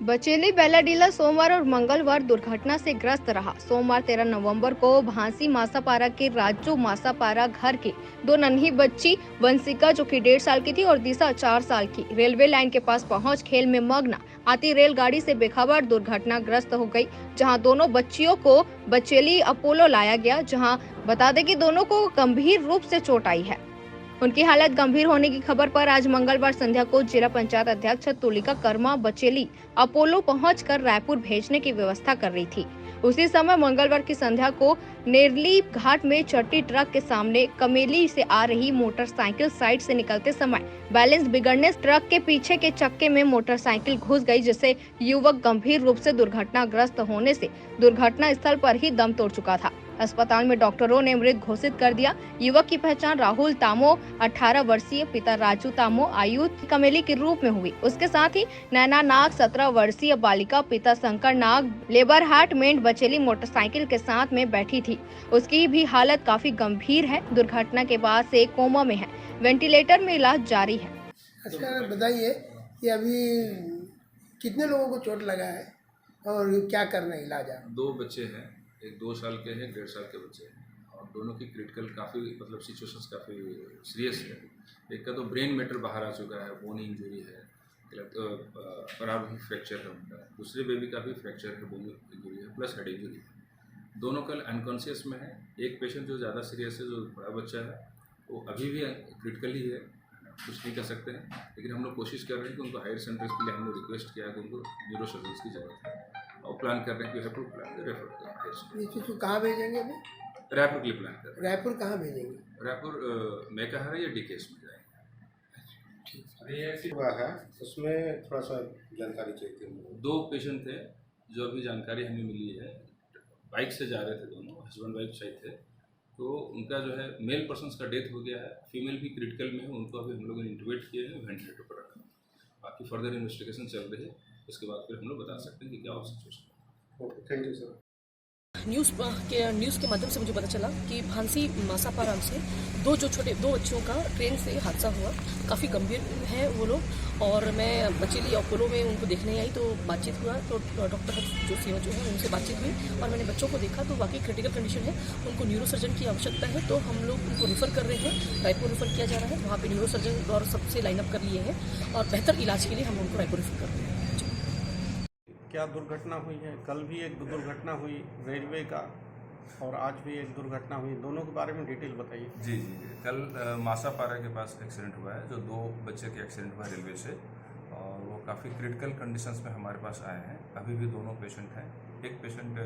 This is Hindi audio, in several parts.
बचेली बेलाडीला सोमवार और मंगलवार दुर्घटना से ग्रस्त रहा। सोमवार 13 नवंबर को भांसी मासापारा के राजू मासापारा घर के दो नन्ही बच्ची वंशिका जो कि 1.5 साल की थी और दिशा 4 साल की रेलवे लाइन के पास पहुंच खेल में मग्न आती रेलगाड़ी से बेखबर दुर्घटनाग्रस्त हो गई, जहां दोनों बच्चियों को बचेली अपोलो लाया गया। जहां बता दें कि दोनों को गंभीर रूप से चोट आई है। उनकी हालत गंभीर होने की खबर पर आज मंगलवार संध्या को जिला पंचायत अध्यक्ष तुलिका कर्मा बचेली अपोलो पहुंचकर रायपुर भेजने की व्यवस्था कर रही थी। उसी समय मंगलवार की संध्या को नेरली घाट में चट्टी ट्रक के सामने कमेली से आ रही मोटरसाइकिल साइड से निकलते समय बैलेंस बिगड़ने ट्रक के पीछे के चक्के में मोटरसाइकिल घुस गई, जिससे युवक गंभीर रूप से दुर्घटनाग्रस्त होने से दुर्घटना स्थल पर ही दम तोड़ चुका था। अस्पताल में डॉक्टरों ने मृत घोषित कर दिया। युवक की पहचान राहुल तामो 18 वर्षीय, पिता राजू तामो आयु कमेली के रूप में हुई। उसके साथ ही नैना नाग 17 वर्षीय बालिका, पिता शंकर नाग लेबर हाट में बचेली मोटरसाइकिल के साथ में बैठी थी। उसकी भी हालत काफी गंभीर है। दुर्घटना के बाद से कोमा में है, वेंटिलेटर में इलाज जारी है। अच्छा बताइए कि अभी कितने लोगों को चोट लगा है और क्या करना है इलाज आप? दो बच्चे हैं, एक 2 साल के हैं, 1.5 साल के बच्चे हैं और दोनों की क्रिटिकल काफ़ी मतलब सिचुएशंस काफ़ी सीरियस है। एक का तो ब्रेन मैटर बाहर आ चुका है, बोनी इंजरी है, परार भी फ्रैक्चर है उनका। दूसरे बेबी का भी फ्रैक्चर है, बोनी इंजरी है प्लस हेड इंजरी है। दोनों कल अनकॉन्शियस में है। एक पेशेंट जो ज़्यादा सीरियस है, जो बड़ा बच्चा है, वो अभी भी क्रिटिकल ही है, कुछ नहीं कर सकते हैं। लेकिन हम लोग कोशिश कर रहे हैं कि उनको हायर सेंटर्स के लिए हम लोग रिक्वेस्ट किया है कि उनको न्यूरो सर्जन्स की जरूरत है और प्लान कर रहे हैं कि रेफर प्लान रेफर तो कहाँ भेजेंगे अभी? रायपुर के लिए प्लान कर रहे हैं। रायपुर कहाँ भेजेंगे? रायपुर मेकाहारा या डीकेएस में जाएंगे। हुआ है उसमें थोड़ा सा जानकारी चाहिए थी। 2 पेशेंट थे जो अभी जानकारी हमें मिली है, बाइक से जा रहे थे, दोनों हस्बैंड वाइफ शायद थे। तो उनका जो है मेल पर्सन्स का डेथ हो गया है, फीमेल भी क्रिटिकल में है, उनको अभी हम लोगों ने इंटुबेट किए हैं, वेंटिलेटर पर रखा है। बाकी फर्दर इन्वेस्टिगेशन चल रही है, उसके बाद फिर हम लोग बता सकते हैं कि क्या सिचुएशन है। Okay, thank you sir. News के माध्यम से मुझे पता चला कि भांसी मासापारा से दो बच्चियों का ट्रेन से हादसा हुआ। काफ़ी गंभीर है वो लोग और मैं बचेली अपोलो में उनको देखने आई तो बातचीत हुआ, तो डॉक्टर जो सेवा जो है उनसे बातचीत हुई और मैंने बच्चों को देखा तो वाकई क्रिटिकल कंडीशन है। उनको न्यूरो सर्जन की आवश्यकता है, तो हम लोग उनको रेफ़र कर रहे हैं, रायपुर रेफ़र किया जा रहा है। वहाँ पर न्यूरो सर्जन और सबसे लाइनअप कर लिए हैं और बेहतर इलाज के लिए हम उनको रायपुर रेफ़र कर रहे हैं। क्या दुर्घटना हुई है? कल भी एक दुर्घटना हुई रेलवे का और आज भी एक दुर्घटना हुई, दोनों के बारे में डिटेल बताइए। जी जी जी, कल मासापारा के पास एक्सीडेंट हुआ है, जो 2 बच्चे के एक्सीडेंट हुआ है रेलवे से और वो काफ़ी क्रिटिकल कंडीशंस में हमारे पास आए हैं। अभी भी दोनों पेशेंट हैं, एक पेशेंट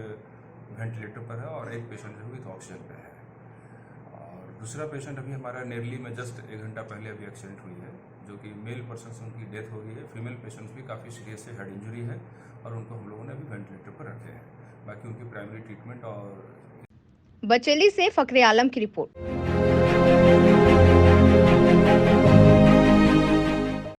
वेंटिलेटर पर है और एक पेशेंट जो विथ ऑक्सीजन पे है और दूसरा पेशेंट अभी हमारा नेरली में जस्ट 1 घंटा पहले अभी एक्सीडेंट हुई है, जो कि मेल पर्सन उनकी डेथ हो गई है। फीमेल पेशेंट्स भी काफ़ी सीरियस है, हेड इंजरी है और उनको हम लोगों ने अभी वेंटिलेटर पर रखे हैं। बाकी उनकी प्राइमरी ट्रीटमेंट और बचेली से फखरे आलम की रिपोर्ट।